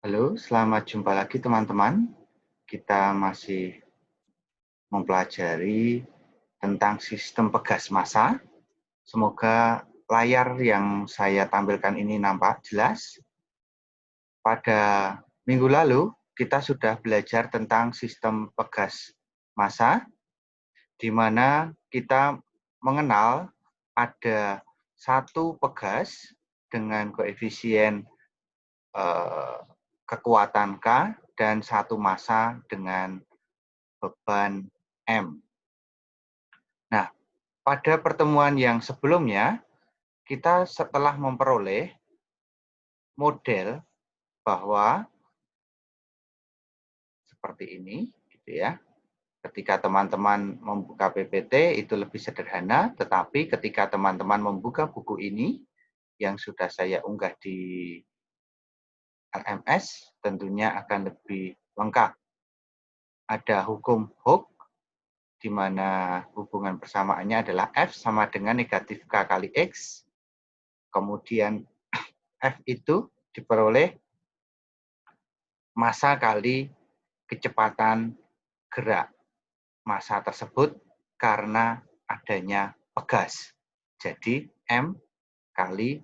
Halo, selamat jumpa lagi teman-teman. Kita masih mempelajari tentang sistem pegas massa. Semoga layar yang saya tampilkan ini nampak jelas. Pada minggu lalu, kita sudah belajar tentang sistem pegas massa, di mana kita mengenal ada satu pegas dengan koefisien kekuatan K dan satu massa dengan beban M. Nah, pada pertemuan yang sebelumnya, kita setelah memperoleh model bahwa seperti ini, gitu ya. Ketika teman-teman membuka PPT itu lebih sederhana, tetapi ketika teman-teman membuka buku ini yang sudah saya unggah di LMS, tentunya akan lebih lengkap. Ada hukum Hooke, di mana hubungan persamaannya adalah F sama dengan negatif K kali X. Kemudian F itu diperoleh massa kali kecepatan gerak massa tersebut karena adanya pegas. Jadi M kali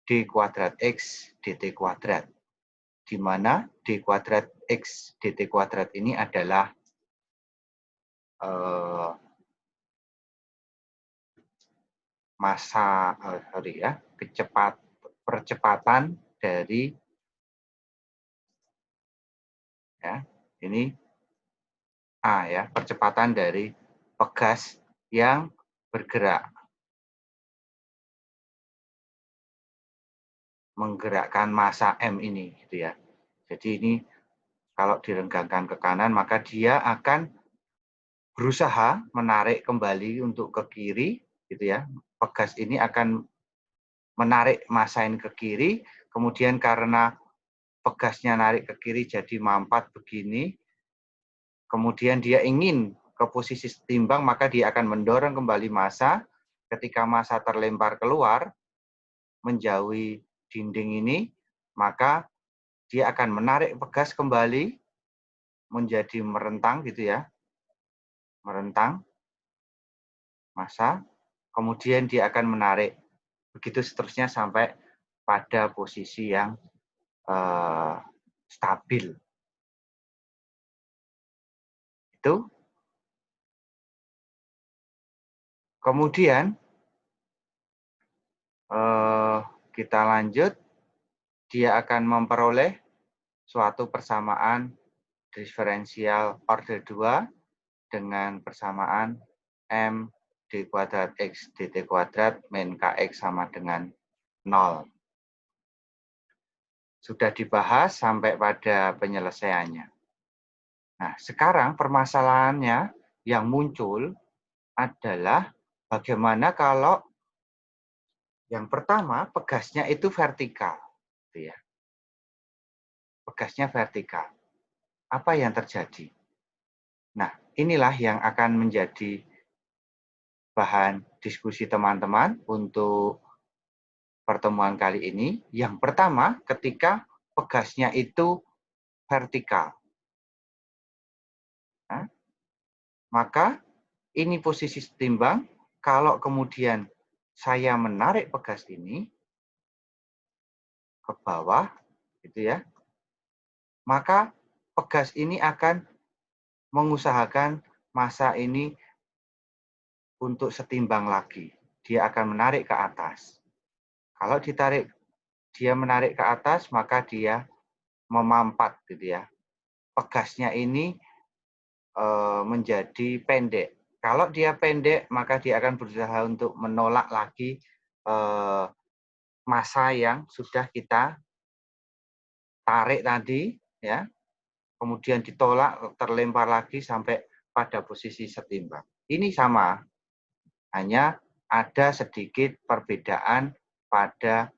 D kuadrat X dt kuadrat. Di mana D kuadrat X dt kuadrat ini adalah massa percepatan dari ini A ya, percepatan dari pegas yang bergerak, menggerakkan massa M ini gitu ya. Jadi ini kalau direnggangkan ke kanan maka dia akan berusaha menarik kembali untuk ke kiri gitu ya. Pegas ini akan menarik massa ini ke kiri, kemudian karena pegasnya narik ke kiri jadi mampat begini, kemudian dia ingin ke posisi setimbang, maka dia akan mendorong kembali massa. Ketika massa terlempar keluar, menjauhi dinding ini, maka dia akan menarik pegas kembali menjadi merentang gitu ya. Merentang massa, kemudian dia akan menarik. Begitu seterusnya sampai pada posisi yang stabil. Itu. Kemudian kita lanjut, dia akan memperoleh suatu persamaan diferensial order 2 dengan persamaan M D kuadrat X dt kuadrat min KX sama dengan 0. Sudah dibahas sampai pada penyelesaiannya. Nah, sekarang permasalahannya yang muncul adalah bagaimana kalau yang pertama pegasnya itu vertikal. Gitu ya. Pegasnya vertikal. Apa yang terjadi? Nah, inilah yang akan menjadi bahan diskusi teman-teman untuk pertemuan kali ini. Yang pertama, ketika pegasnya itu vertikal. Nah, maka ini posisi setimbang. Kalau kemudian saya menarik pegas ini ke bawah, gitu ya, maka pegas ini akan mengusahakan massa ini untuk setimbang lagi. Dia akan menarik ke atas. Kalau dia menarik ke atas, maka dia memampat, gitu ya. Pegasnya ini menjadi pendek. Kalau dia pendek, maka dia akan berusaha untuk menolak lagi massa yang sudah kita tarik tadi, ya. Kemudian ditolak, terlempar lagi sampai pada posisi setimbang. Ini sama, hanya ada sedikit perbedaan pada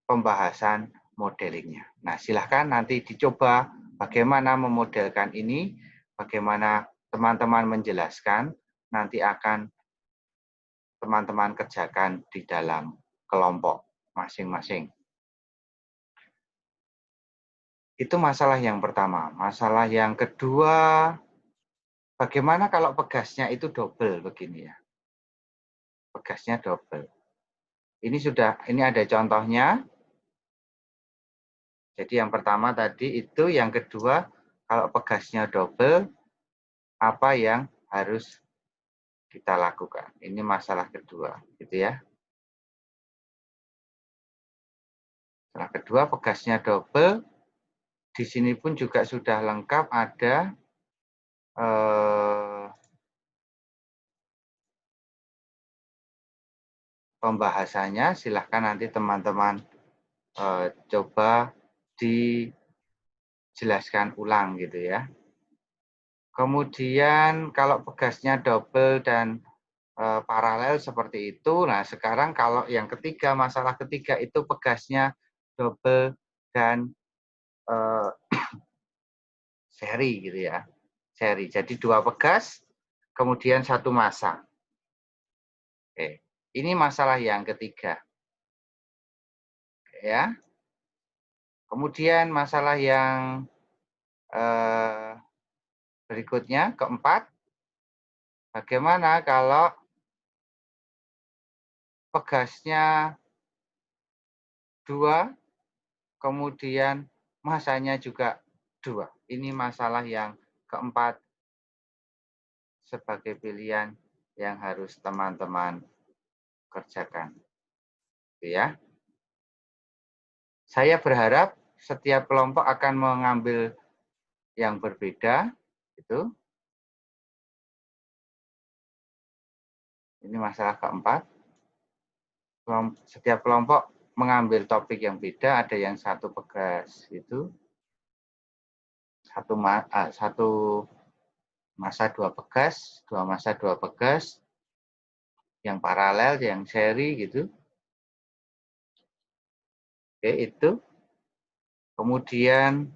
pembahasan modelingnya. Nah, silahkan nanti dicoba bagaimana memodelkan ini, bagaimana teman-teman menjelaskan, nanti akan teman-teman kerjakan di dalam kelompok masing-masing. Itu masalah yang pertama. Masalah yang kedua, bagaimana kalau pegasnya itu double begini ya? Pegasnya double. Ini ada contohnya. Jadi yang pertama tadi itu, yang kedua kalau pegasnya double, apa yang harus kita lakukan? Ini masalah kedua, gitu ya. Masalah kedua, pegasnya double. Di sini pun juga sudah lengkap ada pembahasannya. Silahkan nanti teman-teman coba dijelaskan ulang gitu ya. Kemudian kalau pegasnya double dan paralel seperti itu. Nah, sekarang kalau yang ketiga, masalah ketiga itu pegasnya double dan seri gitu ya. Seri. Jadi dua pegas, kemudian satu massa. Oke. Ini masalah yang ketiga. Oke, ya. Kemudian masalah yang berikutnya, keempat, bagaimana kalau pegasnya 2, kemudian massanya juga 2. Ini masalah yang keempat sebagai pilihan yang harus teman-teman kerjakan. Ya. Saya berharap setiap kelompok akan mengambil yang berbeda. Itu. Ini masalah keempat. Setiap kelompok mengambil topik yang beda, ada yang satu pegas itu, satu massa dua pegas, yang paralel, yang seri gitu. Oke, itu. Kemudian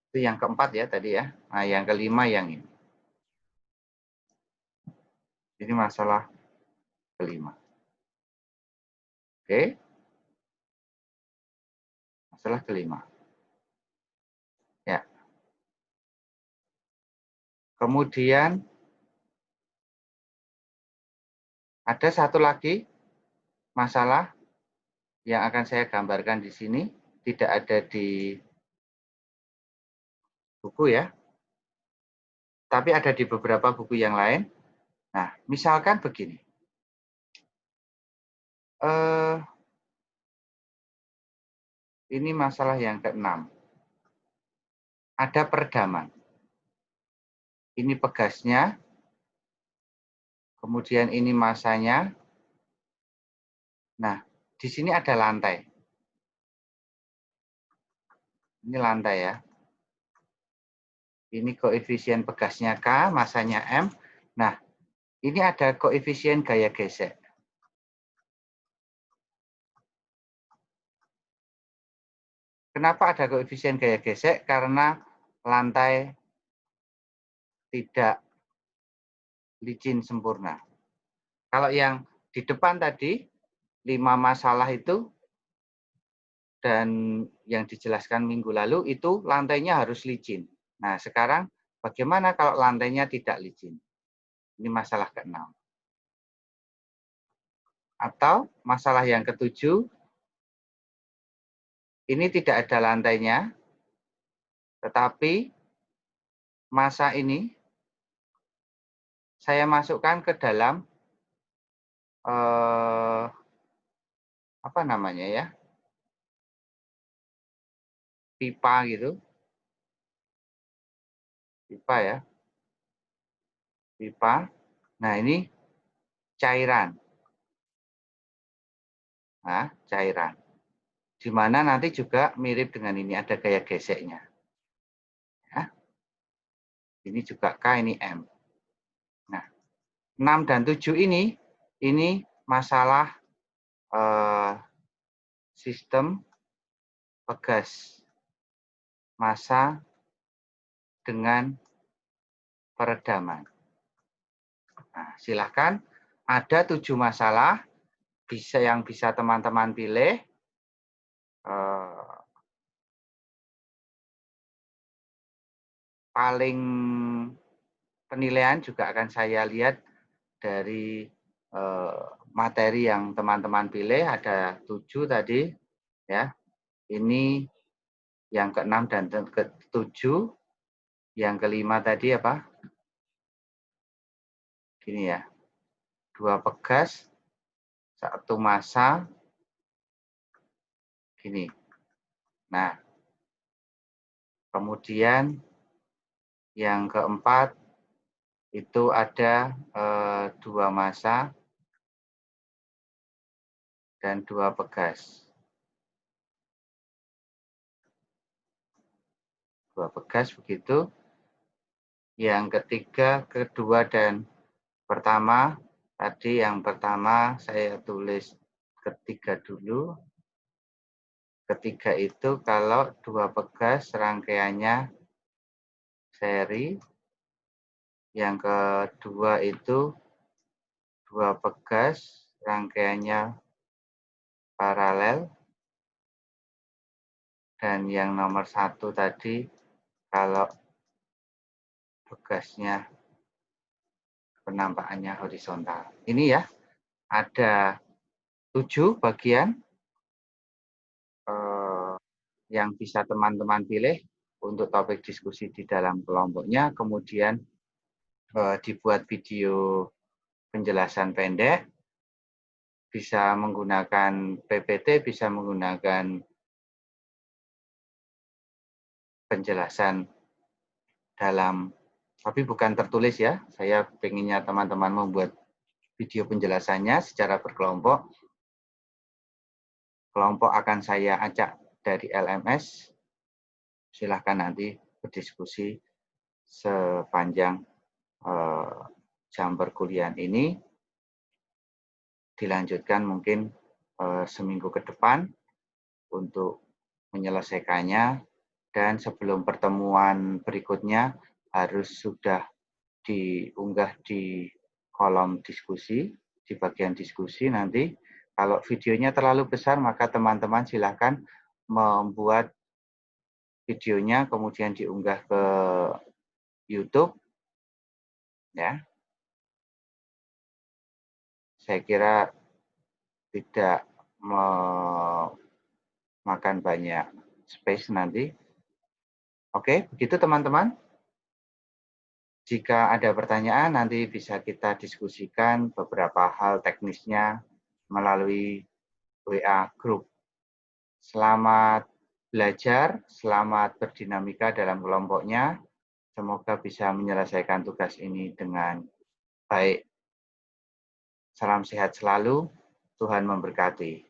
itu yang keempat ya tadi ya. Nah, yang kelima yang ini. Ini masalah kelima. Oke. Masalah kelima. Ya. Kemudian ada satu lagi masalah yang akan saya gambarkan di sini. Tidak ada di buku ya. Tapi ada di beberapa buku yang lain. Nah, misalkan begini. Ini masalah yang keenam. Ada peredaman. Ini pegasnya. Kemudian ini massanya. Nah, di sini ada lantai. Ini lantai ya. Ini koefisien pegasnya K, massanya M. Nah, ini ada koefisien gaya gesek. Kenapa ada koefisien gaya gesek? Karena lantai tidak licin sempurna. Kalau yang di depan tadi, 5 masalah itu, dan yang dijelaskan minggu lalu, itu lantainya harus licin. Nah, sekarang bagaimana kalau lantainya tidak licin? Ini masalah ke-6. Atau masalah yang ke-7, ini tidak ada lantainya, tetapi massa ini saya masukkan ke dalam apa namanya ya, pipa gitu, pipa ya, pipa. Nah, ini cairan. Nah, cairan. Di mana nanti juga mirip dengan ini, ada gaya geseknya. Ya. Ini juga K, ini M. Nah, 6 dan 7 ini masalah sistem pegas massa dengan peredaman. Nah, silakan, ada 7 masalah. bisa teman-teman pilih paling penilaian juga akan saya lihat dari materi yang teman-teman pilih. Ada 7 tadi, ya. Ini yang ke-6 dan ke-7. Yang ke-5 tadi apa? Gini ya, 2 pegas, 1 massa, gini. Nah, kemudian yang ke-4 itu ada 2 massa dan 2 pegas. 2 pegas begitu. Yang ketiga, kedua, dan pertama. Tadi yang pertama saya tulis ketiga dulu. Ketiga itu kalau 2 pegas rangkaiannya seri. Yang kedua itu 2 pegas rangkaiannya paralel. Dan yang nomor 1 tadi kalau pegasnya penampakannya horizontal. Ini ya, ada 7 bagian yang bisa teman-teman pilih untuk topik diskusi di dalam kelompoknya. Kemudian dibuat video penjelasan pendek, bisa menggunakan PPT, bisa menggunakan penjelasan dalam, tapi bukan tertulis ya. Saya pengennya teman-teman membuat video penjelasannya secara berkelompok. Kelompok akan saya ajak dari LMS. Silahkan nanti berdiskusi sepanjang jam perkuliahan ini. Dilanjutkan mungkin seminggu ke depan untuk menyelesaikannya, dan sebelum pertemuan berikutnya harus sudah diunggah di kolom diskusi, di bagian diskusi nanti. Kalau videonya terlalu besar, maka teman-teman silahkan membuat videonya kemudian diunggah ke YouTube. Ya, saya kira tidak memakan banyak space nanti. Oke, begitu teman-teman. Jika ada pertanyaan, nanti bisa kita diskusikan beberapa hal teknisnya melalui WA Group. Selamat belajar, selamat berdinamika dalam kelompoknya. Semoga bisa menyelesaikan tugas ini dengan baik. Salam sehat selalu, Tuhan memberkati.